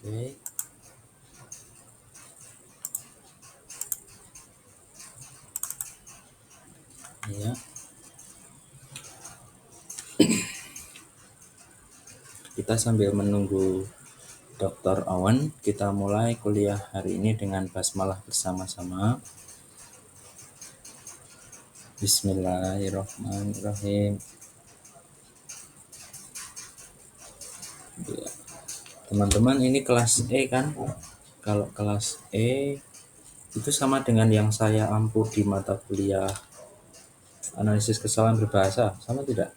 Oke, ya. Kita sambil menunggu Dr. Owen, kita mulai kuliah hari ini dengan basmalah bersama-sama. Bismillahirrahmanirrahim. Ya. Teman-teman, ini kelas E kan? Kalau kelas E itu sama dengan yang saya ampu di mata kuliah analisis kesalahan berbahasa, sama tidak?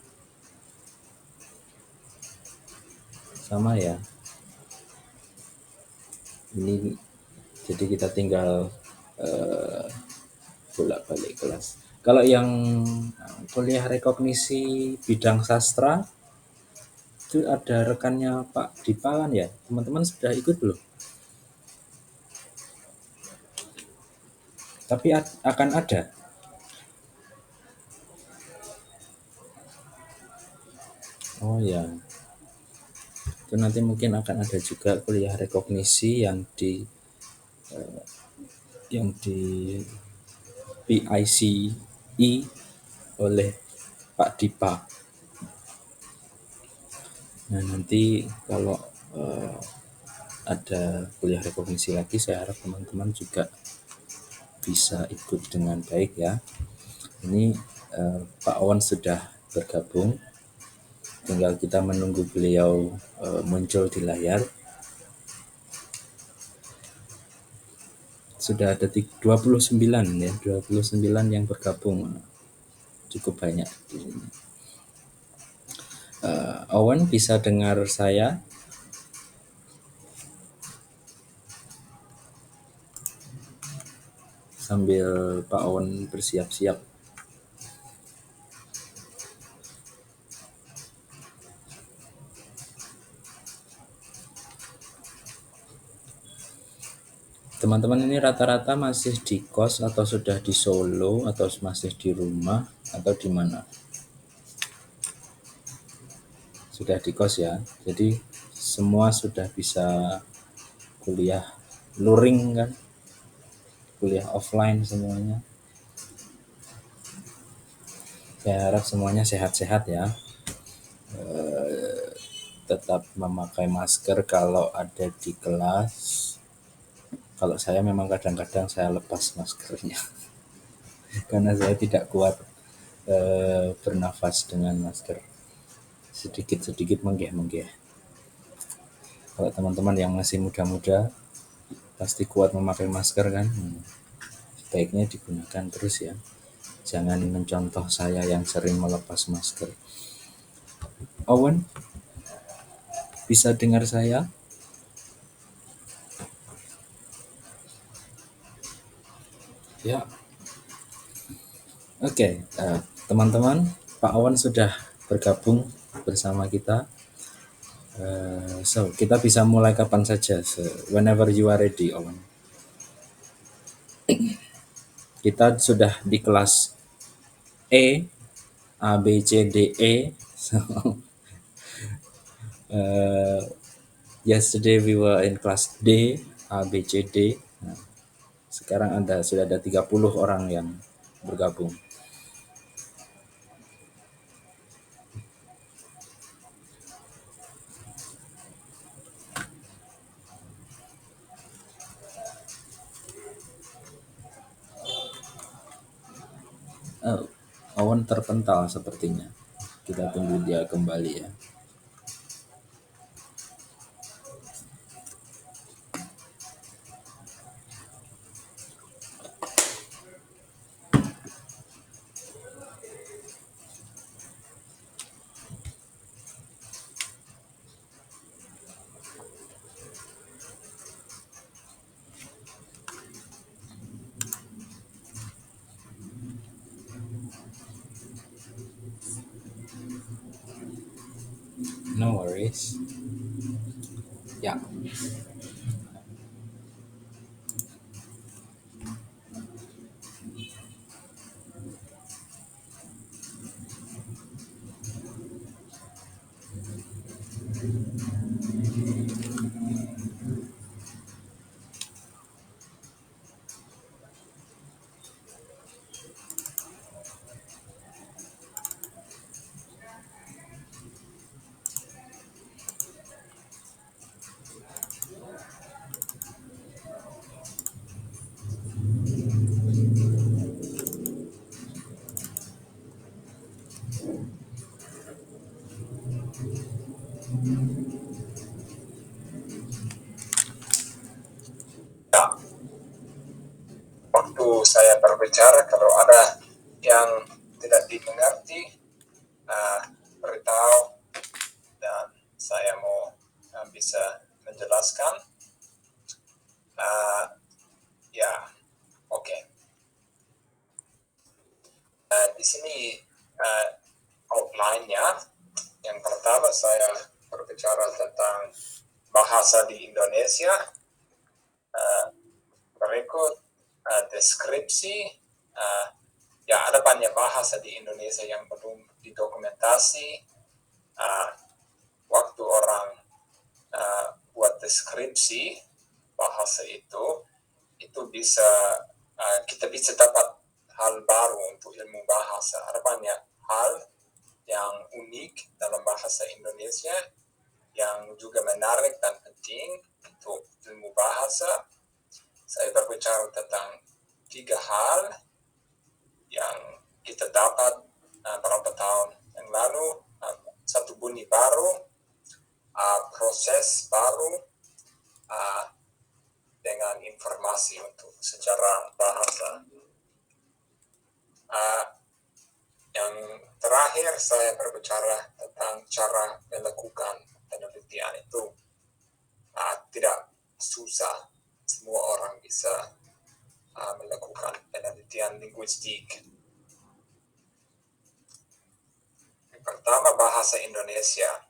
Sama ya. Ini jadi kita tinggal bolak-balik kelas. Kalau yang kuliah rekognisi bidang sastra itu ada rekannya Pak Dipa kan ya? Teman-teman sudah ikut belum? Tapi akan ada. Oh ya. Itu nanti mungkin akan ada juga kuliah rekognisi yang di PICE oleh Pak Dipa. Nah, nanti kalau ada kuliah rekognisi lagi, saya harap teman-teman juga bisa ikut dengan baik ya. Ini Pak Owen sudah bergabung, tinggal kita menunggu beliau muncul di layar. Sudah ada 29 ya, 29 yang bergabung, cukup banyak di sini. Owen bisa dengar saya? Sambil Pak Owen bersiap-siap. Teman-teman ini rata-rata masih di kos atau sudah di Solo atau masih di rumah atau di mana? Sudah di kos ya. Jadi semua sudah bisa kuliah luring kan? Kuliah offline semuanya. Saya harap semuanya sehat-sehat ya. Tetap memakai masker kalau ada di kelas. Kalau saya memang kadang-kadang saya lepas maskernya karena saya tidak kuat bernafas dengan masker. Sedikit-sedikit menggeh-menggeh. Kalau teman-teman yang masih muda-muda pasti kuat memakai masker kan. Sebaiknya digunakan terus ya. Jangan mencontoh saya yang sering melepas masker. Owen, bisa dengar saya? Ya. Oke, teman-teman, Pak Owen sudah bergabung bersama kita. So, kita bisa mulai kapan saja. So, whenever you are ready, Owen. Kita sudah di kelas E, A, B, C, D, E. So, yesterday we were in class D, A, B, C, D. Nah, sekarang sudah ada 30 orang yang bergabung. Owen terpental sepertinya. Kita tunggu dia kembali ya. No worries. Ya. bisa menjelaskan. Oke. Di sini outline-nya. Yang pertama saya berbicara tentang bahasa di Indonesia. Berikut deskripsi. Ada banyak bahasa di Indonesia yang belum didokumentasi. Waktu orang buat deskripsi bahasa itu bisa kita bisa dapat hal baru untuk ilmu bahasa. Ada banyak hal yang unik dalam bahasa Indonesia yang juga menarik dan penting untuk ilmu bahasa. Saya berbicara tentang 3 hal yang kita dapat beberapa tahun yang lalu. Satu, bunyi baru, proses baru, dengan informasi untuk sejarah bahasa. Yang terakhir saya berbicara tentang cara melakukan penelitian itu tidak susah, semua orang bisa melakukan penelitian linguistik. Yang pertama, bahasa Indonesia.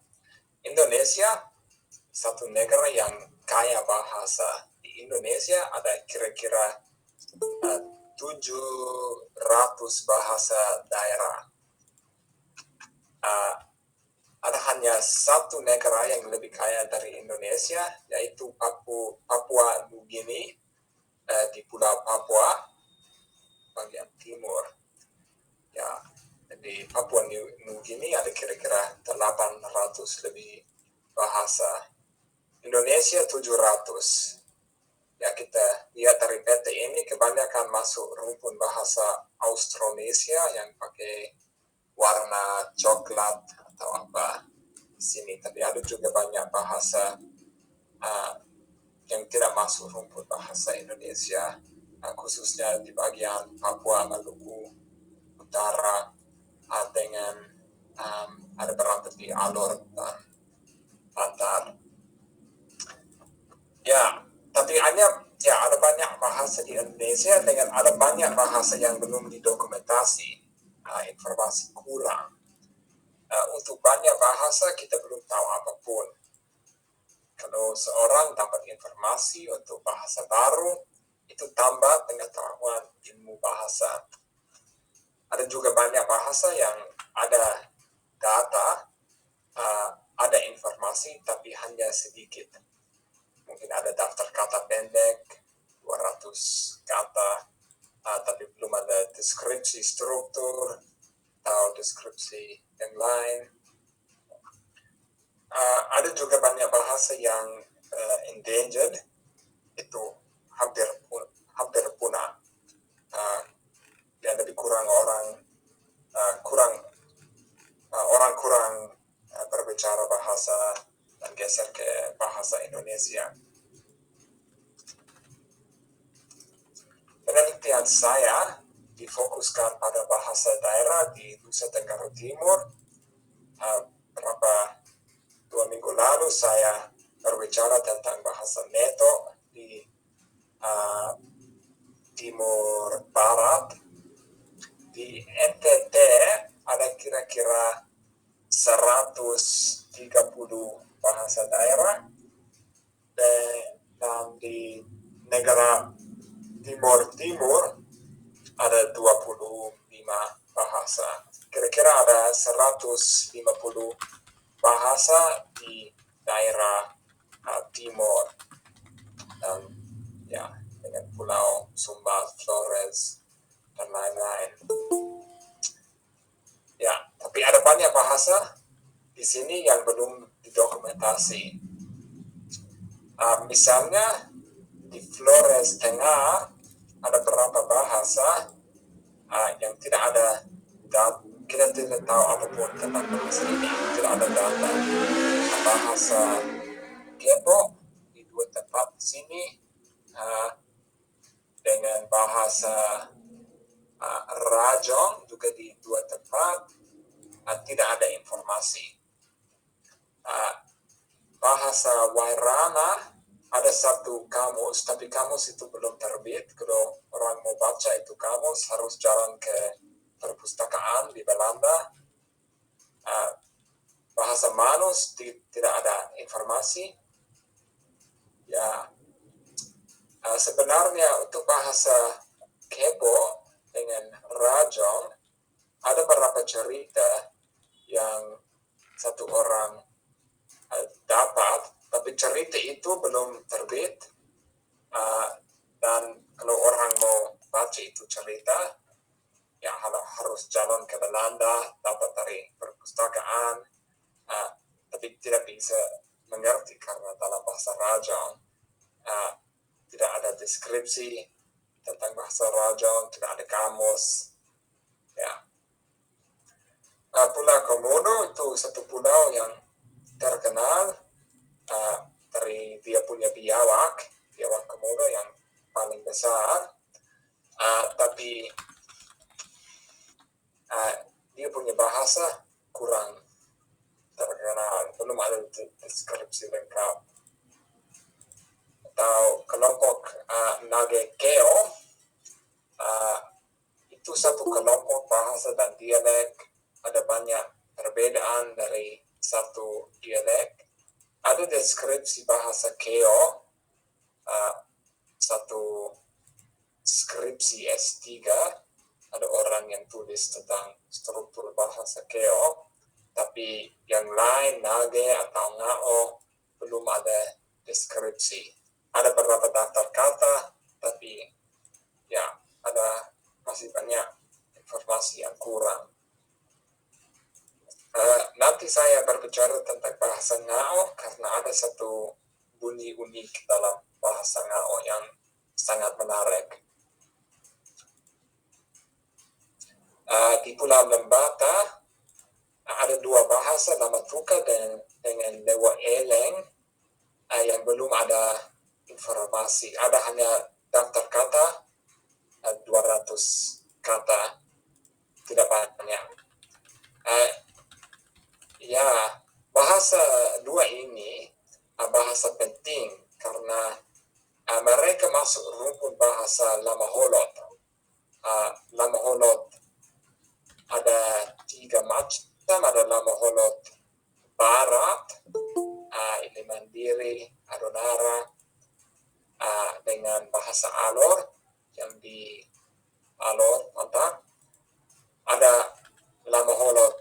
Indonesia satu negara yang kaya bahasa. Di Indonesia ada kira-kira 700 bahasa daerah. Ada hanya satu negara yang lebih kaya dari Indonesia, yaitu Papua Nugini, di Pulau Papua bagian timur. Di Papua Nugini ada kira-kira 800 lebih bahasa. Indonesia 700. Kita lihat dari peta ini kebanyakan masuk rumpun bahasa Austronesia yang pakai warna coklat atau apa di sini. Tapi ada juga banyak bahasa yang tidak masuk rumpun bahasa Indonesia, khususnya di bagian Papua, Maluku Utara, dengan ada beberapa di Alor dan Bantar. Tapi hanya ada banyak bahasa di Indonesia dengan ada banyak bahasa yang belum didokumentasi, informasi kurang. Untuk banyak bahasa kita belum tahu apapun. Kalau seorang dapat informasi untuk bahasa baru, itu tambah pengetahuan ilmu bahasa. Ada juga banyak bahasa yang ada data, ada informasi tapi hanya sedikit. Mungkin ada daftar kata pendek, 200 kata, tapi belum ada deskripsi struktur atau deskripsi yang lain. Ada juga banyak bahasa yang endangered, itu hampir punah. Lebih kurang orang kurang berbicara bahasa dan geser ke bahasa Indonesia. Penelitian saya difokuskan pada bahasa daerah di Nusa Tenggara Timur. Berapa 2 minggu lalu saya berbicara tentang bahasa Neto di Timur Barat. Di NTT ada kira-kira 130 bahasa daerah, dan di negara Timur ada 25 bahasa. Kira-kira ada 150 bahasa di daerah timur, dan dengan Pulau Sumba, Flores, dan lain-lain. Tapi ada banyak bahasa di sini yang belum didokumentasi. Misalnya di Flores Tengah ada beberapa bahasa yang tidak ada data. Kita tidak tahu apapun tentang bahasa ini, tidak ada data. Bahasa Gebo di 2 tempat di sini, dengan bahasa Rajong juga di 2 tempat, tidak ada informasi. bahasa Wairana ada satu kamus, tapi kamus itu belum terbit. Kalau orang mau baca itu kamus harus jalan ke perpustakaan di Belanda. Bahasa Manus tidak ada informasi. Ya, sebenarnya untuk bahasa Kebo dengan Rajong ada beberapa cerita yang satu orang dapat, tapi cerita itu belum terbit. Dan kalau orang mau baca itu cerita, ya harus jalan ke Belanda, dapat dari perpustakaan, tapi tidak bisa mengerti karena dalam bahasa Rajang tidak ada deskripsi tentang bahasa Rajang, tidak ada kamus. Ya. Pulau Komodo itu satu pulau yang terkenal dari dia punya biawak Komodo yang paling besar, tapi dia punya bahasa kurang terkenal, belum ada deskripsi lengkap. Atau kelompok Nagekeo, itu satu kelompok bahasa dan dialek, ada banyak perbedaan dari satu dialek. Ada deskripsi bahasa Keo, satu skripsi S3, ada orang yang tulis tentang struktur bahasa Keo, tapi yang lain, Nage atau Ngao, belum ada deskripsi. Ada beberapa daftar kata, tapi ya ada masih banyak informasi yang kurang. Nanti saya berbicara tentang bahasa Ngao karena ada satu bunyi unik dalam bahasa Ngao yang sangat menarik. Di Pulau Lembata ada dua bahasa, Lamatuka dengan Lewa Eleng, yang belum ada informasi. Ada hanya daftar kata, 200 kata, tidak banyak. Ya, bahasa dua ini bahasa penting karena mereka masuk rumpun bahasa Lamaholot. Lamaholot ada 3 macam, ada Lamaholot Barat, ini Mandiri, Adonara, dengan bahasa Alor yang di Alor, mantap. Ada Lamaholot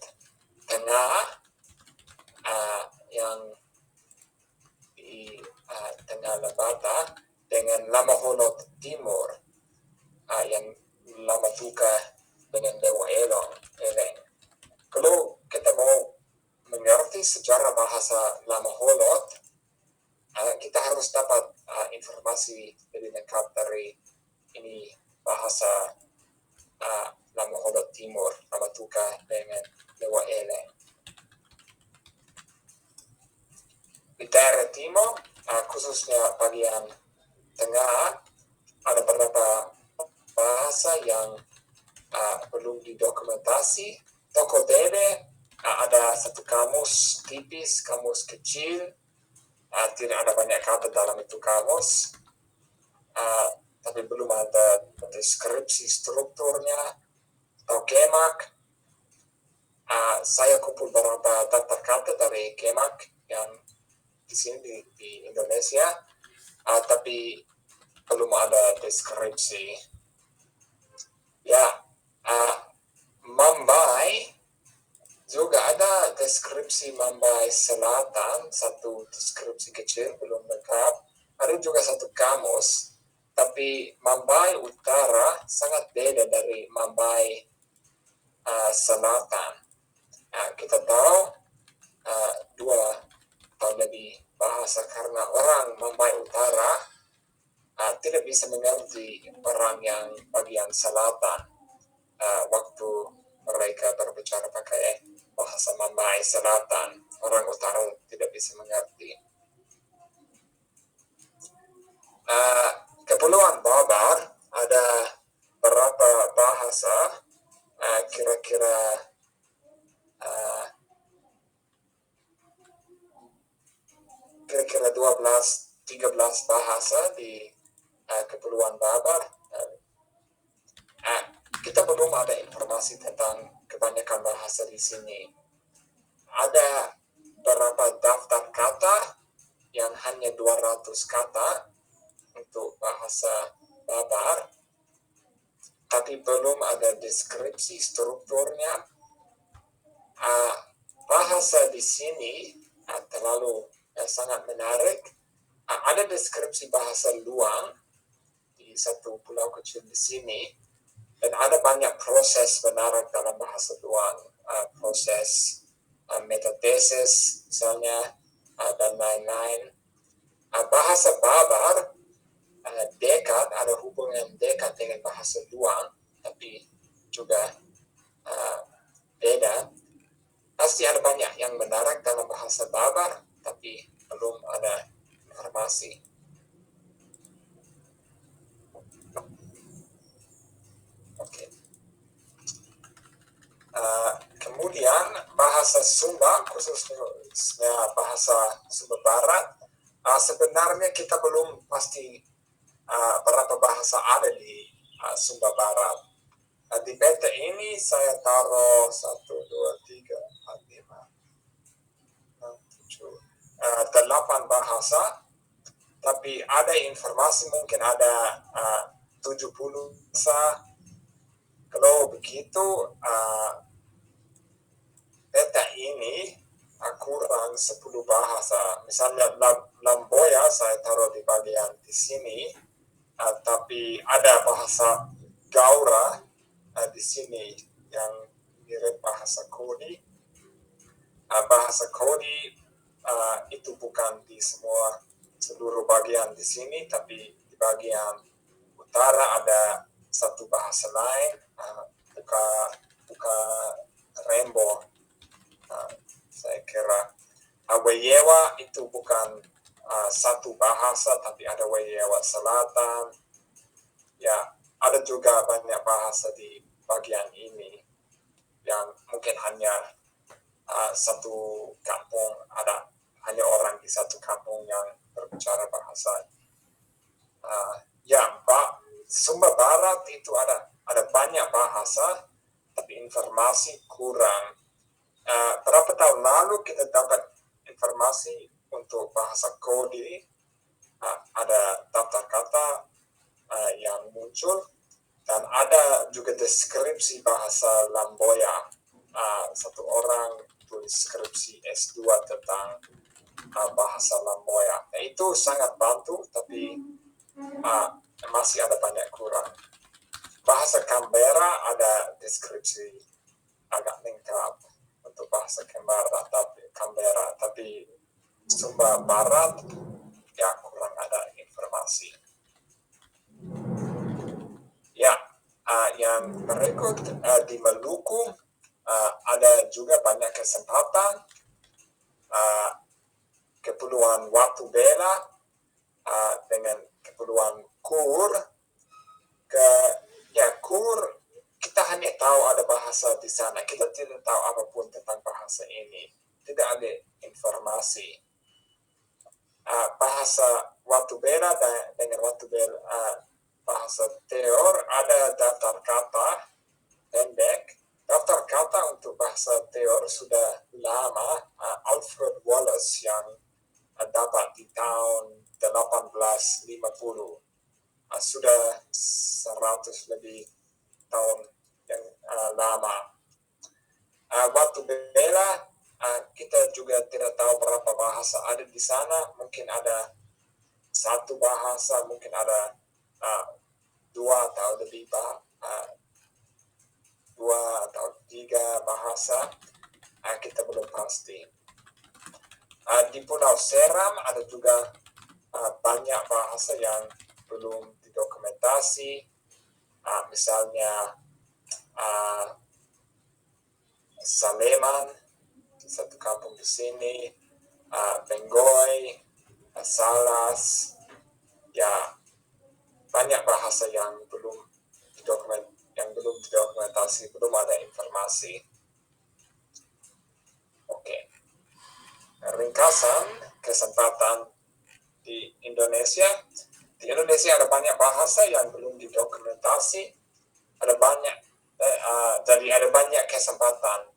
Tengah, yang di Tengah Lembata, dengan Lamaholot Timur, yang Lamatuka dengan Dewa Eleng. Kalau kita mau mengerti sejarah bahasa Lamaholot, kita harus dapat informasi lebih lengkap dari ini bahasa Lamaholot Timur, Lamatuka dengan Dewa Eleng. Di daerah timur, khususnya bagian tengah, ada beberapa bahasa yang belum didokumentasi. Tokodede, ada satu kamus tipis, kamus kecil, tidak ada banyak kata dalam itu kamus, tapi belum ada deskripsi strukturnya. Atau Kemak, saya kumpul beberapa daftar kata dari Kemak yang di sini di Indonesia, tapi belum ada deskripsi. Ya, Mambai juga ada deskripsi Mambai Selatan, satu deskripsi kecil belum lengkap. Ada juga satu kamus, tapi Mambai Utara sangat beda dari Mambai Selatan. Kita tahu dua atau lebih bahasa karena orang Mambai Utara tidak bisa mengerti orang yang bagian selatan waktu mereka berbicara pakai bahasa Mambai Selatan. Orang utara tidak bisa mengerti. Kepulauan Babar ada berapa bahasa, kira-kira 13 bahasa di Kepulauan Babar. Kita belum ada informasi tentang kebanyakan bahasa di sini. Ada beberapa daftar kata yang hanya 200 kata untuk bahasa Babar, tapi belum ada deskripsi strukturnya. Bahasa di sini terlalu sangat menarik. Ada deskripsi bahasa Luang di satu pulau kecil di sini, dan ada banyak proses menarik dalam bahasa Luang, proses metatesis misalnya, dan lain-lain. Bahasa Babar dekat, ada hubungan dekat dengan bahasa Luang, tapi juga beda. Pasti ada banyak yang menarik dalam bahasa Babar, tapi belum ada informasi. Oke. Kemudian bahasa Sumba, khususnya bahasa Sumba Barat, sebenarnya kita belum pasti berapa bahasa ada di Sumba Barat. Di peta ini saya taruh 1, 2, 3, 4, 5, 6, 7, 8 bahasa, tapi ada informasi mungkin ada 70 bahasa. Kalau begitu, peta ini kurang 10 bahasa. Misalnya Lamboya saya taruh di bagian di sini, tapi ada bahasa Gaura di sini yang mirip bahasa Kodi. Bahasa Kodi itu bukan di seluruh bagian di sini, tapi di bagian utara ada satu bahasa lain, buka Rembo. Saya kira Wayewa itu bukan satu bahasa, tapi ada Wayewa Selatan. Ya, ada juga banyak bahasa di bagian ini yang mungkin hanya satu kampung, ada hanya orang di satu kampung yang berbicara bahasa. Sumba Barat itu ada banyak bahasa, tapi informasi kurang. Berapa tahun lalu kita dapat informasi untuk bahasa Kodi, ada daftar kata yang muncul, dan ada juga deskripsi bahasa Lamboya. Satu orang tulis skripsi S2 tentang bahasa Lamboya. Itu sangat bantu, tapi masih ada banyak kurang. Bahasa Canberra ada deskripsi agak lengkap untuk bahasa Canberra, tapi Sumba Barat ya kurang ada informasi. Yang berikut di Maluku ada juga banyak kesempatan. Kepulauan Watu Bela dengan Kepulauan Kur. Kur, kita hanya tahu ada bahasa di sana. Kita tidak tahu apapun tentang bahasa ini. Tidak ada informasi. Bahasa Watu Bela dengan Watu Bela, bahasa Teor, ada daftar kata pendek. Daftar kata untuk bahasa Teor sudah lama. Alfred Wallace yang dapat di tahun 1850. Sudah 100 lebih tahun yang lama. Watu Bela, kita juga tidak tahu berapa bahasa ada di sana. Mungkin ada satu bahasa, mungkin ada 2 atau lebih 2 atau 3 bahasa. Kita belum pasti. Di Pulau Seram ada juga banyak bahasa yang belum didokumentasi. Misalnya Saleman, satu kampung di sini, Bengoy, Salas, ya banyak bahasa yang belum didokumentasi, belum ada informasi. Oke. Ringkasan kesempatan di Indonesia. Di Indonesia ada banyak bahasa yang belum didokumentasi, jadi ada banyak kesempatan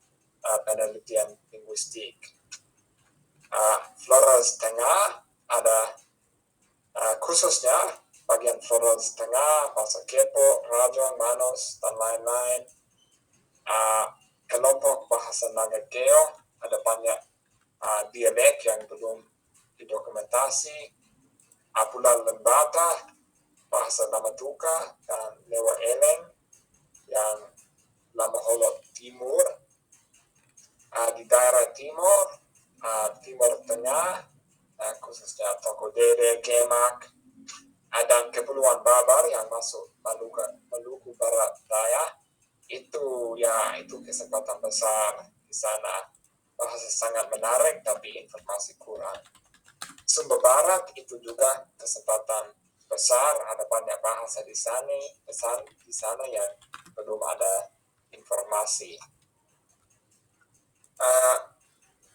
penelitian linguistik. Flores Tengah ada khususnya bagian Flores Tengah, bahasa Kepo, Rajang, Manos, dan lain-lain. Kelompok bahasa Nagakeo ada banyak dialek yang belum didokumentasi. Apula Lembata, bahasa Namatuka, dan Lewa Eleng yang Lamaholot Timur. Di daerah timur, Timur Tengah, khususnya Tokodede, Kemak, dan Kepulauan Babar yang masuk Maluku Barat Daya, itu kesempatan besar di sana. Bahasa sangat menarik tapi informasi kurang. Sumber Barat itu juga kesempatan besar, ada banyak bahasa di sana yang belum ada informasi.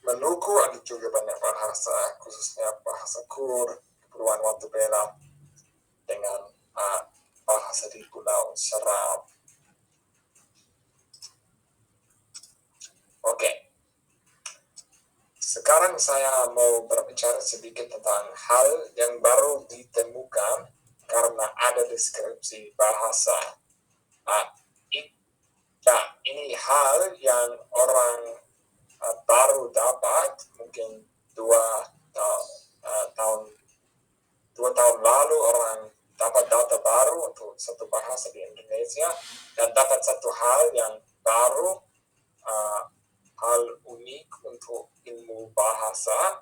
Maluku ada juga banyak bahasa, khususnya bahasa Kur, Kepulauan Watu Bela, dengan bahasa di Pulau Serap. Oke. Sekarang saya mau berbicara sedikit tentang hal yang baru ditemukan karena ada deskripsi bahasa. Ini hal yang orang baru dapat, mungkin 2 tahun lalu orang dapat data baru untuk satu bahasa di Indonesia dan dapat satu hal yang baru, hal unik untuk ilmu bahasa.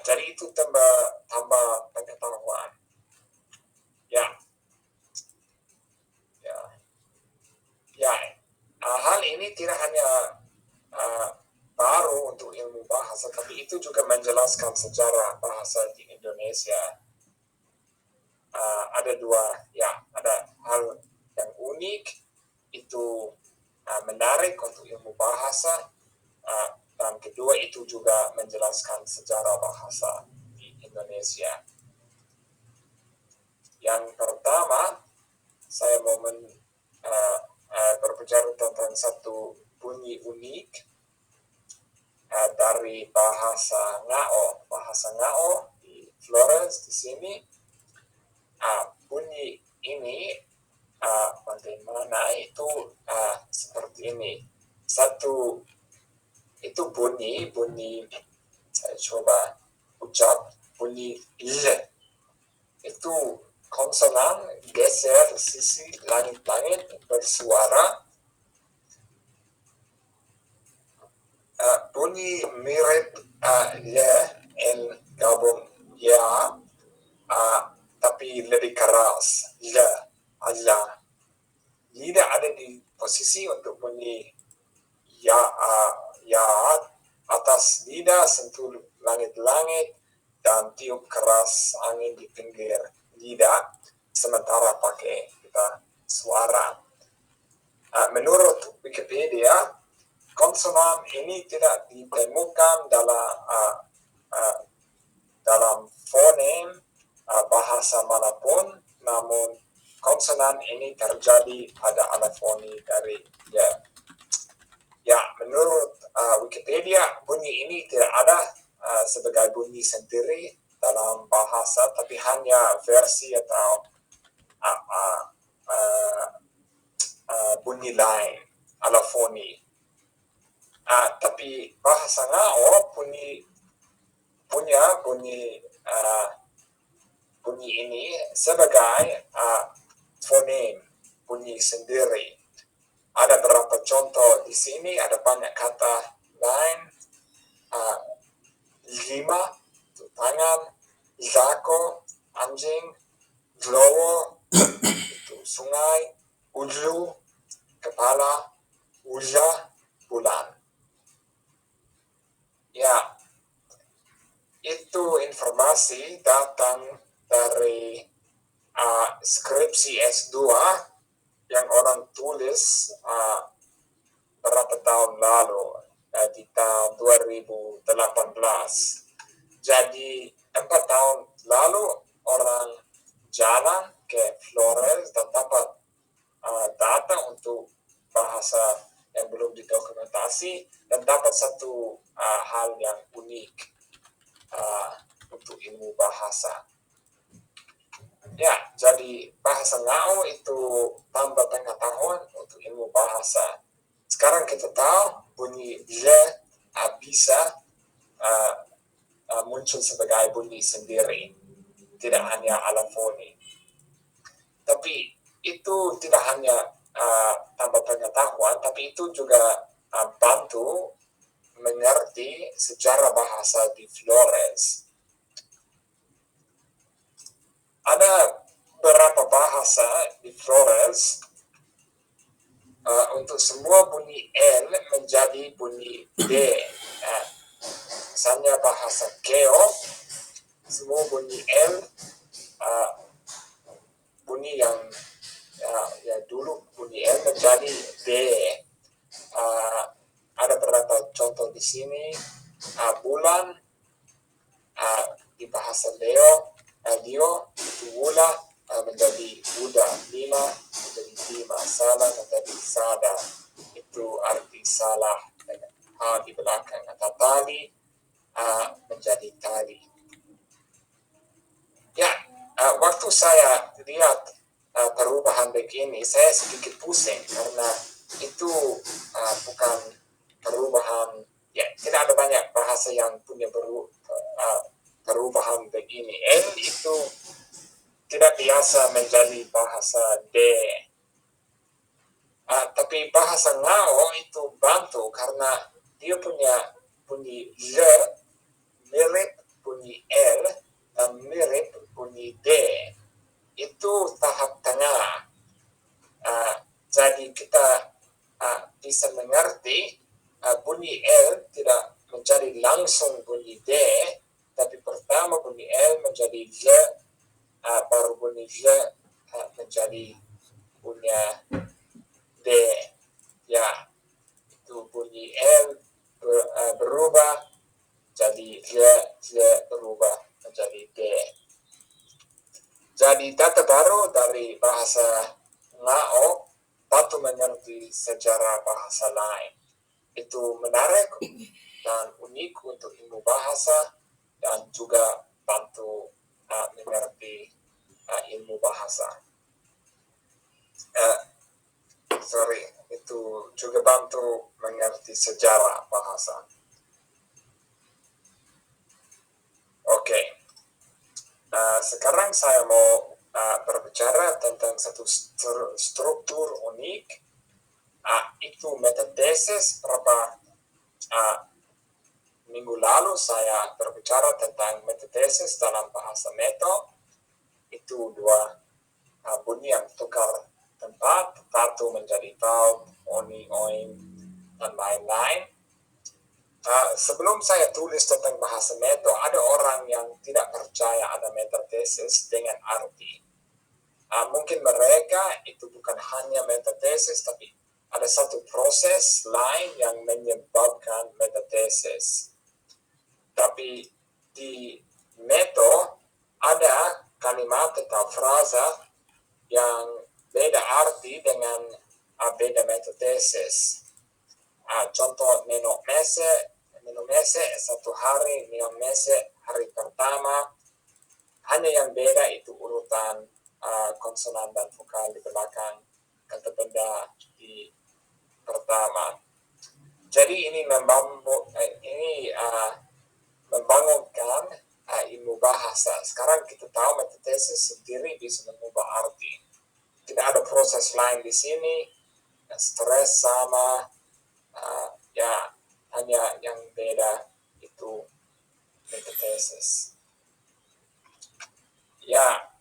Jadi itu tambah pengetahuan. Hal ini tidak hanya baru untuk ilmu bahasa, tapi itu juga menjelaskan sejarah bahasa di Indonesia. Ada hal yang unik, itu menarik untuk ilmu bahasa, dan kedua itu juga menjelaskan sejarah bahasa di Indonesia. Yang pertama, saya mau berbicara tentang satu bunyi unik dari bahasa Ngao. Bahasa Ngao di Flores di sini, bunyi ini bagaimana itu seperti ini. Satu itu bunyi saya coba ucap bunyi L. Itu konsonan geser sisi langit-langit bersuara. Bunyi mirip L gabung ya, tapi lebih keras. Allah. Lidah ada di posisi untuk bunyi ya, atas lidah sentuh langit-langit dan tiup keras angin di pinggir lidah, sementara pakai kita suara. Menurut Wikipedia, konsonan ini tidak ditemukan dalam fonem bahasa manapun, namun konsonan ini terjadi pada alafoni dari menurut Wikipedia, bunyi ini tidak ada sebagai bunyi sendiri dalam bahasa, tapi hanya versi atau bunyi lain, alafoni. Tapi bahasa Ngao punya bunyi ini sebagai fonem, bunyi sendiri. Ada beberapa contoh di sini, ada banyak kata lain. 5, tangan, zako, anjing, glowo, itu sungai, ujlu, kepala, uja, bulan. Itu informasi datang dari skripsi S2 yang orang tulis berapa tahun lalu, di tahun 2018. Jadi 4 dokumentasi dan dapat satu hal yang unik untuk ilmu bahasa. Ya, jadi bahasa ngau itu tambah pengetahuan untuk ilmu bahasa. Sekarang kita tahu bunyi je bisa muncul sebagai bunyi sendiri, tidak hanya alafoni. Tapi itu tidak hanya tambah pengetahuan, tapi itu juga bantu mengerti sejarah bahasa di Flores. Ada beberapa bahasa di Flores untuk semua bunyi L menjadi bunyi D. Misalnya bahasa Keo, semua bunyi L bunyi yang dulu bunyi L menjadi D. Ada beberapa contoh di sini. Bulan di bahasa Leo itu wula menjadi Buddha, lima menjadi lima, salah menjadi sada, itu arti salah dengan di belakang, atau tali menjadi tali. Ya, waktu saya lihat perubahan begini, saya sedikit pusing karena itu bukan perubahan. Ya, tidak ada banyak bahasa yang punya perubahan begini. L itu tidak biasa menjadi bahasa D. Tapi bahasa ngao itu bantu karena dia punya bunyi L mirip bunyi L dan mirip bunyi D. Itu tahap tengah. Jadi kita bisa mengerti bunyi L tidak menjadi langsung bunyi D, tapi pertama bunyi L menjadi L, baru bunyi L menjadi bunyi D. Ya, itu bunyi L berubah jadi L berubah menjadi D. Jadi data baru dari bahasa ngao bantu mengerti sejarah bahasa lain. Itu menarik dan unik untuk ilmu bahasa dan juga bantu mengerti ilmu bahasa. Itu juga bantu mengerti sejarah bahasa. Oke. Sekarang saya mau berbicara tentang satu struktur unik. Itu metathesis. Beberapa minggu lalu saya berbicara tentang metathesis dalam bahasa Meto. Itu dua bunyi yang tukar tempat, tatu menjadi tau, oni, oin, dan lain-lain. Sebelum saya tulis tentang bahasa Meto, ada orang yang tidak percaya ada metathesis dengan arti. Mungkin mereka itu bukan hanya metathesis, tapi ada satu proses lain yang menyebabkan metathesis. Tapi di Meto ada kalimat atau frasa yang beda arti dengan beda metathesis. Contoh neno mese satu hari, neo mese hari pertama. Hanya yang beda itu urutan konsonan dan vokal di belakang kata benda di pertama. Jadi ini membangunkan ilmu bahasa. Sekarang kita tahu metathesis sendiri bisa mengubah arti. Tidak ada proses lain di sini. Stres sama, hanya yang beda itu metathesis. Ya,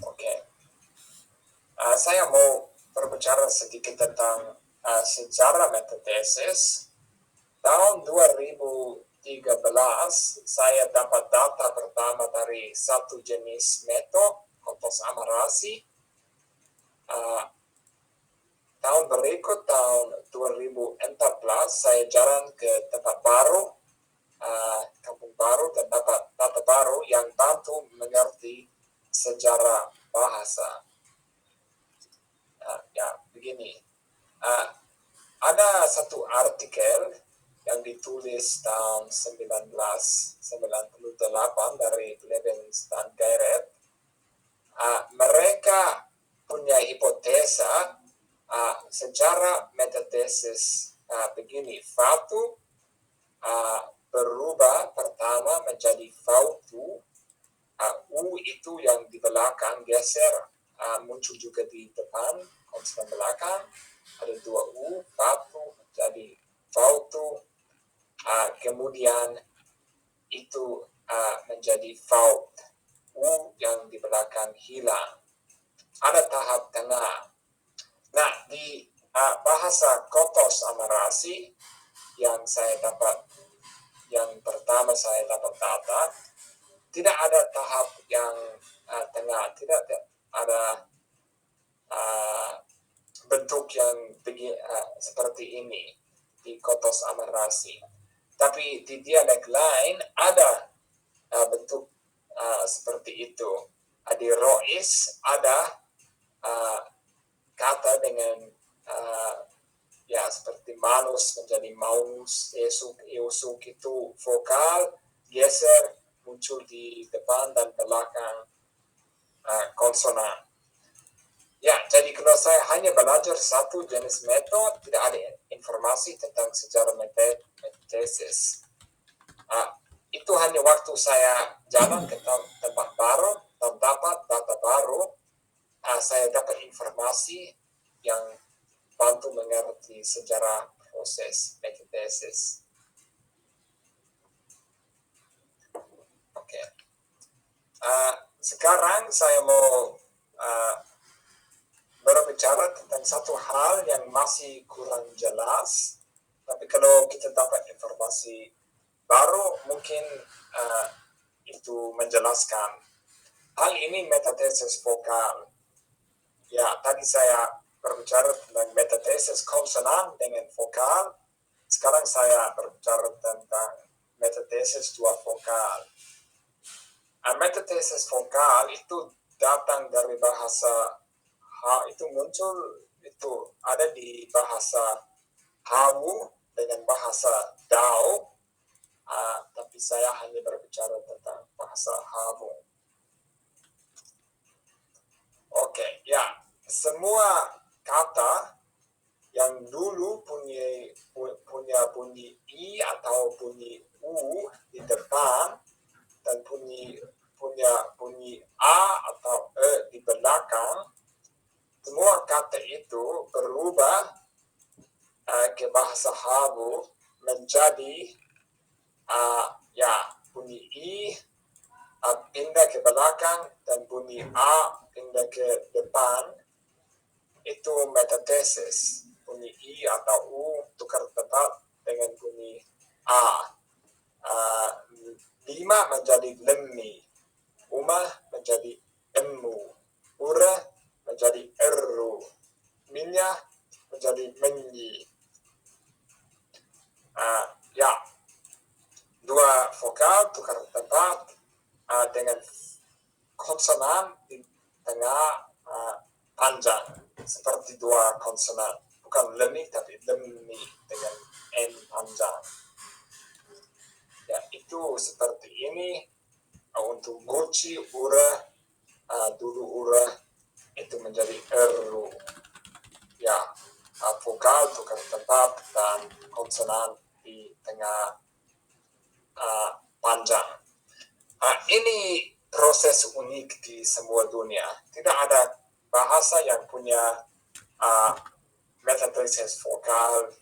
oke. Saya mau berbicara sedikit tentang sejarah metathesis. Tahun 2013 saya dapat data pertama dari satu jenis Meto, Kotos Amarasi. Tahun berikut, tahun 2014, saya jalan ke tempat baru, kampung baru, dan dapat data baru yang bantu mengerti sejarah bahasa. Begini. Ada satu ditulis tahun 1998 dari Blevins dan Garrett. Mereka punya hipotesa secara metatesis begini, fatu berubah pertama menjadi fautu, U itu yang di belakang geser, muncul juga di depan, konsonan belakang, ada 2 U, fatu jadi fautu, kemudian itu menjadi faut, U yang di belakang hilang. Ada tahap tengah. Nah, di bahasa Kotos Amarasi yang pertama saya dapat data, tidak ada tahap yang tengah, tidak ada bentuk yang seperti ini di Kotos Amarasi. Tapi di dialek lain ada bentuk seperti itu. Di Rois ada kata dengan seperti manus menjadi maus, esuk itu vokal geser muncul di depan dan belakang konsonan. Ya, jadi kalau saya hanya belajar satu jenis metode, tidak ada informasi tentang sejarah metatesis. Itu hanya waktu saya jalan ke tempat baru dan dapat data baru, saya dapat informasi yang bantu mengerti sejarah proses metatesis. Oke. Sekarang saya mau berbicara tentang satu hal yang masih kurang jelas, tapi kalau kita dapat informasi baru mungkin itu menjelaskan. Hal ini metatesis vokal. Ya, tadi saya berbicara tentang metatesis konsonan dengan vokal. Sekarang saya berbicara tentang metatesis dua vokal. Metatesis vokal itu datang dari bahasa itu muncul, itu ada di bahasa Hawu dengan bahasa Dao, tapi saya hanya berbicara tentang bahasa Hawu. Oke, ya, semua kata yang dulu punya bunyi I atau bunyi U di depan dan punya bunyi A atau E di belakang, semua kata itu berubah ke bahasa Hawu menjadi bunyi I pindah ke belakang dan bunyi A pindah ke depan. Itu metatesis. Bunyi I atau U tukar tempat dengan bunyi A. Lima menjadi lemmi, umah menjadi emu, ura menjadi eru, minyak menjadi menyi. Dua vokal tukar tempat dengan konsonan di tengah panjang seperti dua konsonan, bukan lemmi tapi lemmi dengan N panjang. Ya, itu seperti ini. Untuk goci ura, dulu ura itu menjadi eru. Ya, vokal tukar tempat dan konsonan di tengah panjang. Ini proses unik di semua dunia. Tidak ada bahasa yang punya metatesis vokal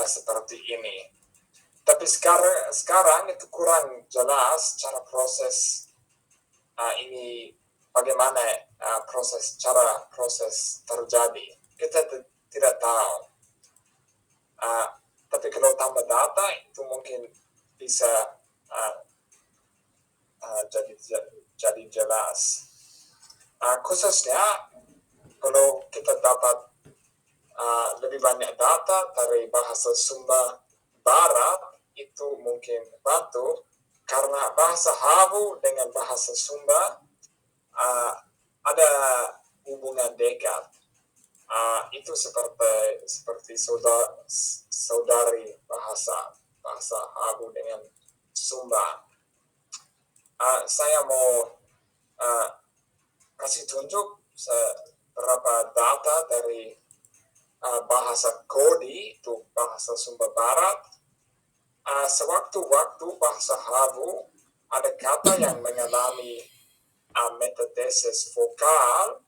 seperti ini. Tapi sekarang itu kurang jelas cara proses ini, bagaimana cara proses terjadi. Kita tidak tahu. Tapi kalau tambah data itu mungkin bisa jadi jelas. Khususnya kalau kita dapat lebih banyak data dari bahasa Sumba Barat, itu mungkin bantu karena bahasa Hawu dengan bahasa Sumba ada hubungan dekat. Itu seperti saudari bahasa bahasa Habu dengan Sumba. Saya mau kasih tunjuk beberapa data dari bahasa Kodi, itu bahasa Sumba Barat. Sewaktu-waktu bahasa Habu ada kata yang mengalami metathesis vokal.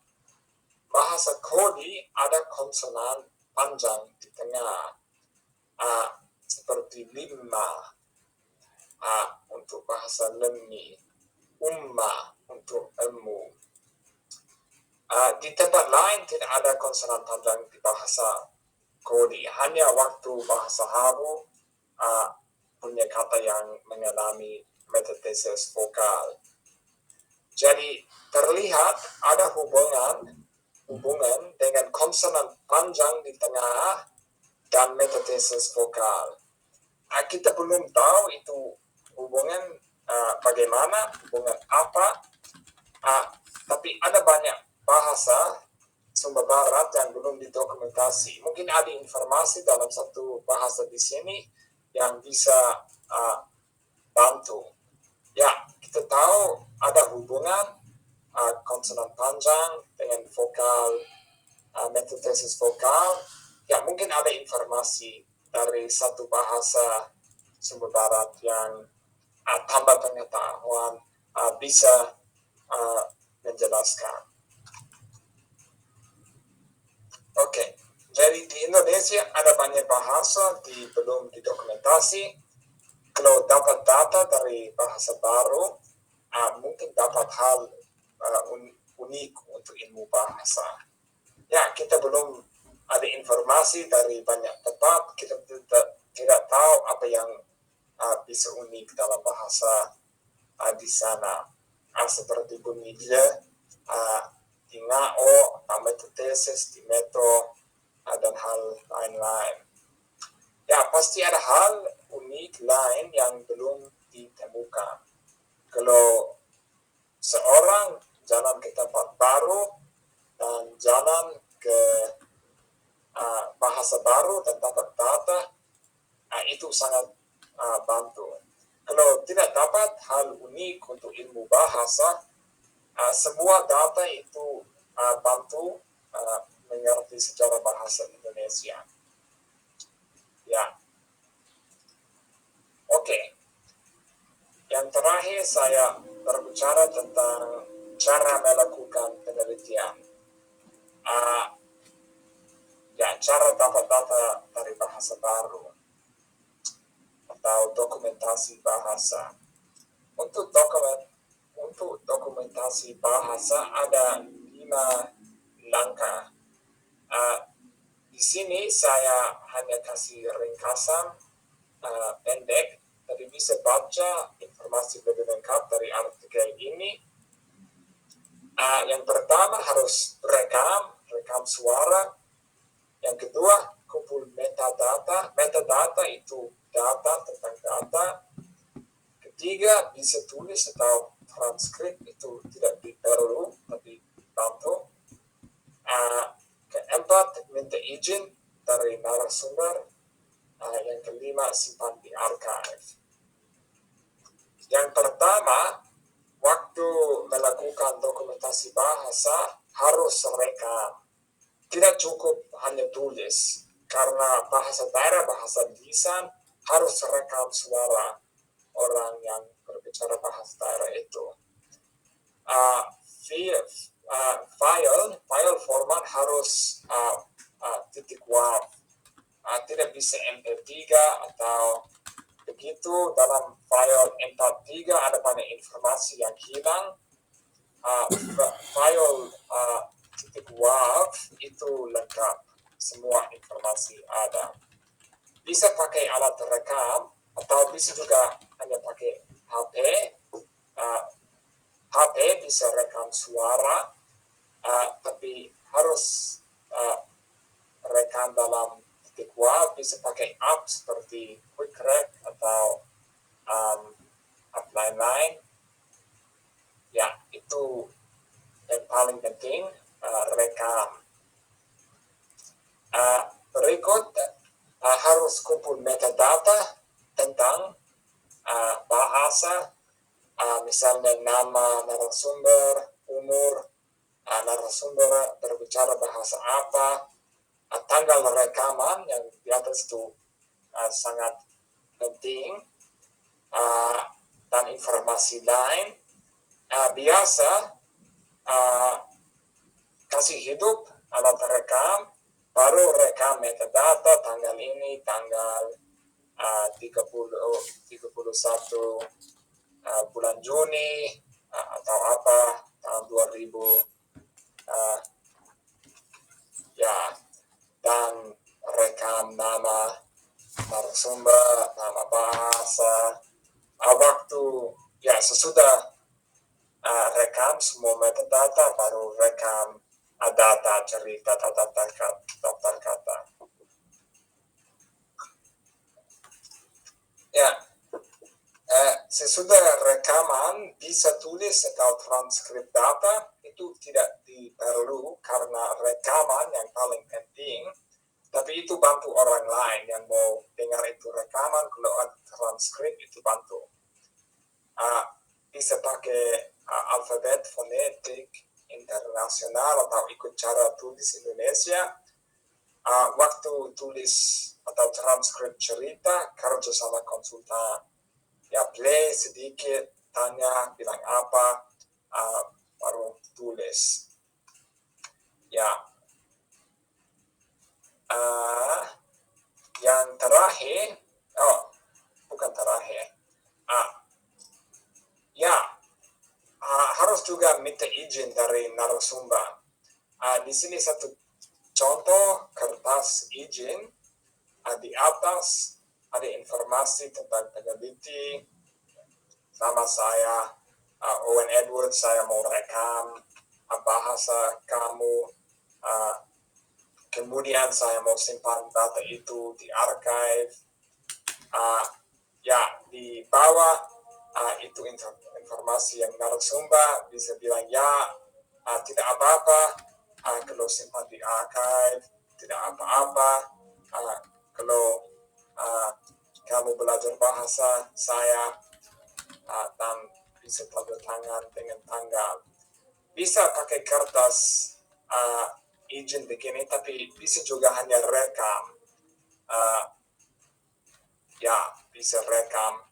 Bahasa Kodi ada konsonan panjang di tengah, seperti lima untuk bahasa Lemi, umma untuk emu. Di tempat lain tidak ada konsonan panjang di bahasa Kodi, hanya waktu bahasa Habu punya kata yang mengalami metathesis vokal. Jadi terlihat ada hubungan dengan konsonan panjang di tengah dan metathesis vokal. Kita belum tahu itu hubungan bagaimana, hubungan apa, tapi ada banyak bahasa Sumba Barat yang belum didokumentasi. Mungkin ada informasi dalam satu bahasa di sini yang bisa bantu. Ya, kita tahu ada hubungan konsonan panjang dengan vokal, metathesis vokal. Ya, mungkin ada informasi dari satu bahasa Sumba Barat yang tambah pengetahuan bisa menjelaskan. Oke, jadi di Indonesia ada banyak bahasa belum didokumentasi. Kalau dapat data dari bahasa baru, mungkin dapat hal unik untuk ilmu bahasa. Ya, kita belum ada informasi dari banyak tempat, kita tidak tahu apa yang bisa unik dalam bahasa di sana. Seperti bunyi dia, di ngao, metathesis, di meto, dan hal lain-lain. Ya, pasti ada hal unik lain yang belum ditemukan. Kalau seorang jalan ke tempat baru dan jalan ke bahasa baru dan dapat data, itu sangat bantu. Kalau tidak dapat hal unik untuk ilmu bahasa, semua data itu bantu mengerti sejarah bahasa Indonesia. Ya, oke. Yang terakhir saya berbicara tentang cara melakukan penelitian. Cara dapat data dari bahasa baru atau dokumentasi bahasa. Untuk dokumentasi bahasa ada 5 langkah. Di sini saya hanya kasih ringkasan pendek, tapi bisa baca informasi lebih lengkap dari artikel ini. Yang pertama harus rekam suara. Yang kedua, kumpul metadata. Metadata itu data tentang data. Ketiga, bisa tulis atau transkrip, itu tidak perlu, tapi bantu. Keempat, minta izin dari narasumber. Yang kelima, simpan di archive. Yang pertama, waktu melakukan dokumentasi bahasa harus rekam. Tidak cukup hanya tulis, karena bahasa daerah, bahasa lisan harus rekam suara orang yang berbicara bahasa daerah itu. File format harus .wav, tidak bisa MP3 atau begitu. Dalam file MP3 ada banyak informasi yang hilang. File .wav itu lengkap, semua informasi ada. Bisa pakai alat rekam atau bisa juga hanya pakai HP. HP bisa rekam suara, tapi harus rekam dalam .wav. Bisa pakai app seperti QuickRec atau app lain-lain. Ya, itu yang paling penting, rekam. Berikut harus kumpul metadata dan tentang bahasa, misalnya nama narasumber, umur narasumber, berbicara bahasa apa, tanggal rekaman yang di atas itu sangat penting, dan informasi lain. Biasa kasih hidup alat rekam, baru rekam metadata tanggal ini, tanggal 31 bulan Juni atau apa tahun 2000, dan rekam nama narasumber, nama bahasa, waktu sesudah rekam semua metadata, baru rekam data cerita daftar kata. Sesudah rekaman bisa tulis atau transkrip data, itu tidak diperlu karena rekaman yang paling penting, tapi itu bantu orang lain yang mau dengar itu rekaman. Kalau ada transkrip itu bantu. Bisa pakai alfabet fonetik internasional atau ikut cara tulis Indonesia. Waktu tulis atau transkrip cerita, kerja sama konsultan. Play sedikit, tanya, bilang apa, baru tulis. Yang terakhir, bukan terakhir, harus juga minta izin dari narasumber. Di sini satu contoh kertas izin. Di atas ada informasi tentang peneliti, nama saya Owen Edwards, saya mau rekam bahasa kamu, kemudian saya mau simpan data itu di archive. Di bawah itu informasi yang narasumber bisa bilang tidak apa-apa kalau simpan di archive, tidak apa-apa kalau kamu belajar bahasa saya, dan bisa tanda tangan dengan tanggal. Bisa pakai kertas izin begini, tapi bisa juga hanya rekam. Bisa rekam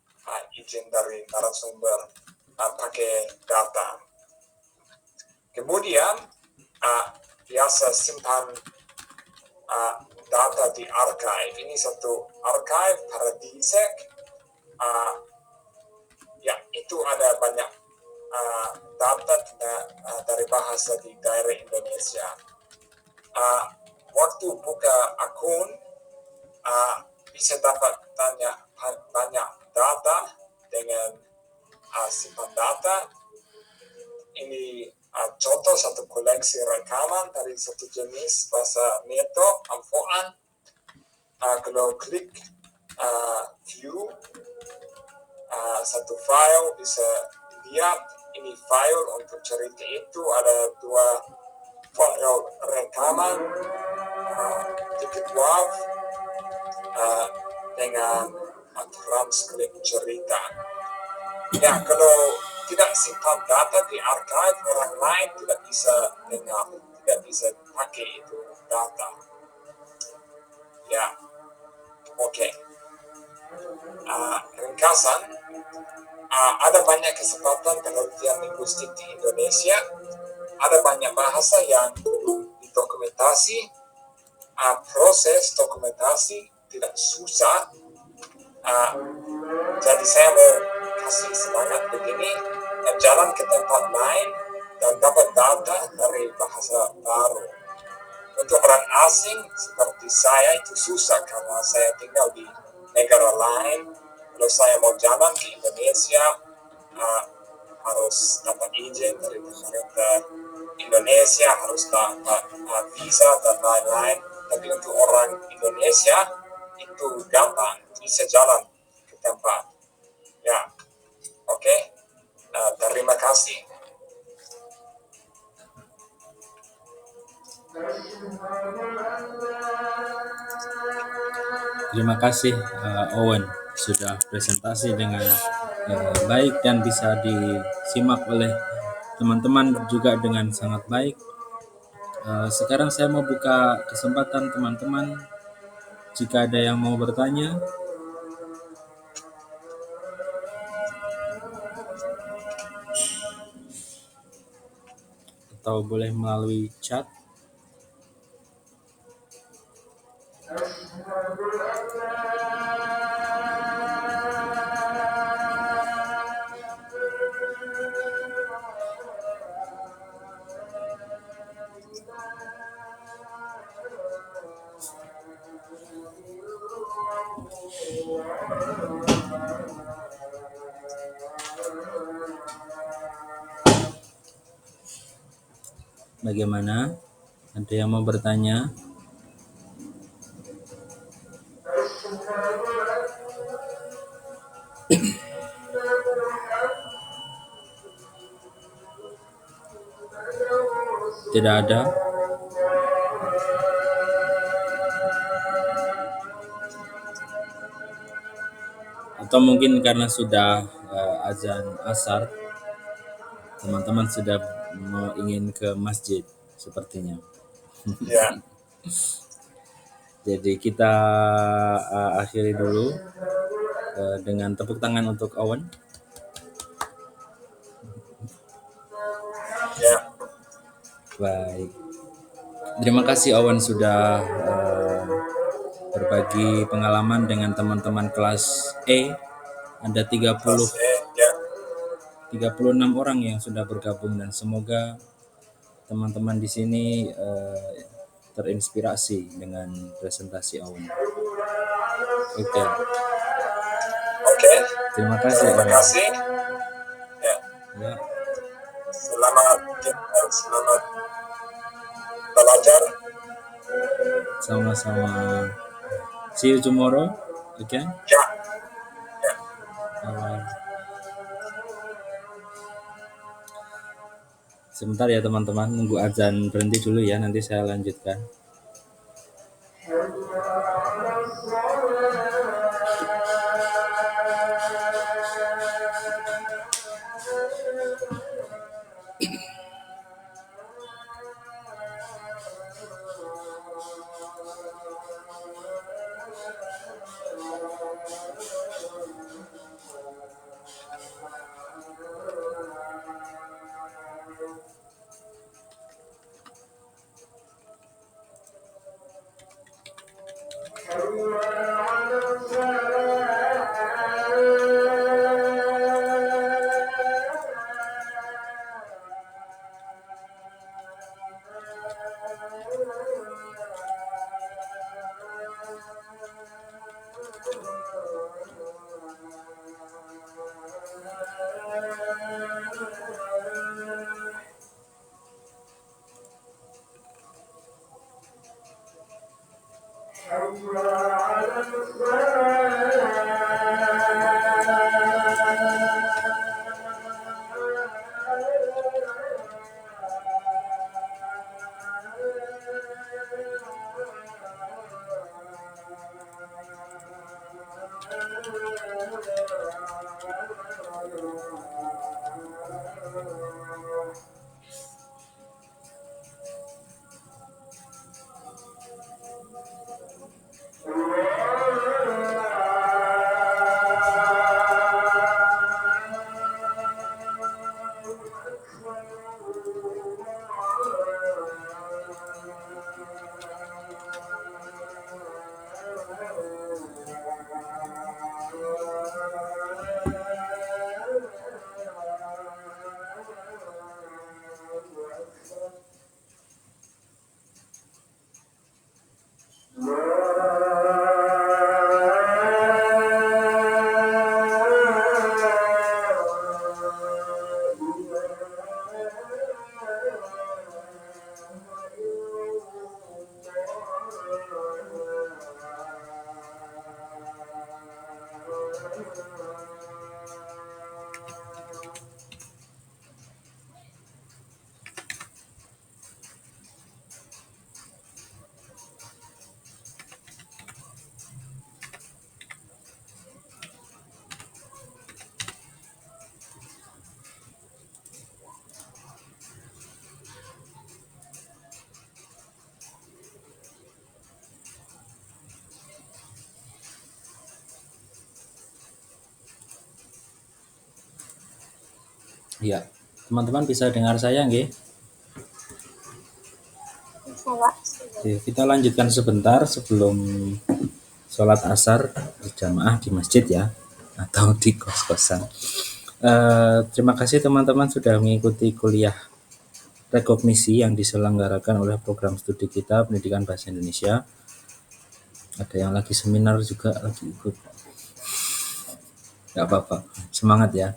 izin dari narasumber pakai data. Kemudian biasa simpan data di archive. Ini satu archive Paradisec. Itu ada banyak data dari bahasa di daerah Indonesia. Waktu buka akun, bisa dapat banyak data dengan simpan data. Ini contoh satu koleksi rekaman dari satu jenis bahasa Neto, Amfoan. Kalau klik view satu file, bisa lihat ini file untuk cerita itu. Ada 2 file rekaman, tiket WAV dengan transkrip cerita. Kalau tidak simpan data di archive, orang lain tidak bisa dengar, tidak bisa pakai itu data. Oke. Ringkasan, ada banyak kesempatan penelitian linguistik di Indonesia. Ada banyak bahasa yang belum didokumentasi. Proses dokumentasi tidak susah. Jadi saya mau kasih semangat begini, jalan ke tempat lain dan dapat data dari bahasa baru. Untuk orang asing seperti saya itu susah karena saya tinggal di negara lain. Kalau saya mau jalan ke Indonesia, harus dapat izin dari pemerintah Indonesia, harus dapat visa dan lain-lain. Tapi untuk orang Indonesia itu gampang, bisa jalan ke tempat. Oke. Terima kasih. Terima kasih Owen. sudah presentasi dengan baik dan bisa disimak oleh teman-teman juga dengan sangat baik. Sekarang saya mau buka kesempatan teman-teman jika ada yang mau bertanya atau boleh melalui chat. Bagaimana? Ada yang mau bertanya? Tidak ada. Atau mungkin karena sudah azan asar, teman-teman sudah mau ingin ke masjid sepertinya. Ya, Jadi kita akhiri dulu dengan tepuk tangan untuk Owen. ya. Baik. Terima kasih Owen sudah berbagi pengalaman dengan teman-teman kelas E. Ada 36 Ya, orang yang sudah bergabung dan semoga teman-teman di sini terinspirasi dengan presentasi Owen. Oke. oke. Terima kasih Terima Owen. kasih. Ya, Ya, selamat belajar. sama-sama. See you tomorrow again. Ya, ya. Sebentar ya teman-teman, nunggu azan berhenti dulu ya, nanti saya lanjutkan. Ya, teman-teman bisa dengar saya nggih? Bisa, Pak. Oke, kita lanjutkan sebentar sebelum sholat asar berjamaah di masjid ya, atau di kos-kosan. Terima kasih teman-teman sudah mengikuti kuliah rekognisi yang diselenggarakan oleh program studi kita Pendidikan Bahasa Indonesia. Ada yang lagi seminar juga lagi ikut. Gak apa-apa, semangat ya.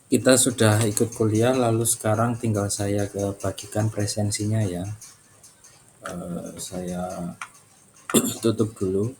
Kita sudah ikut kuliah, lalu sekarang tinggal saya bagikan presensinya ya. Saya tutup dulu.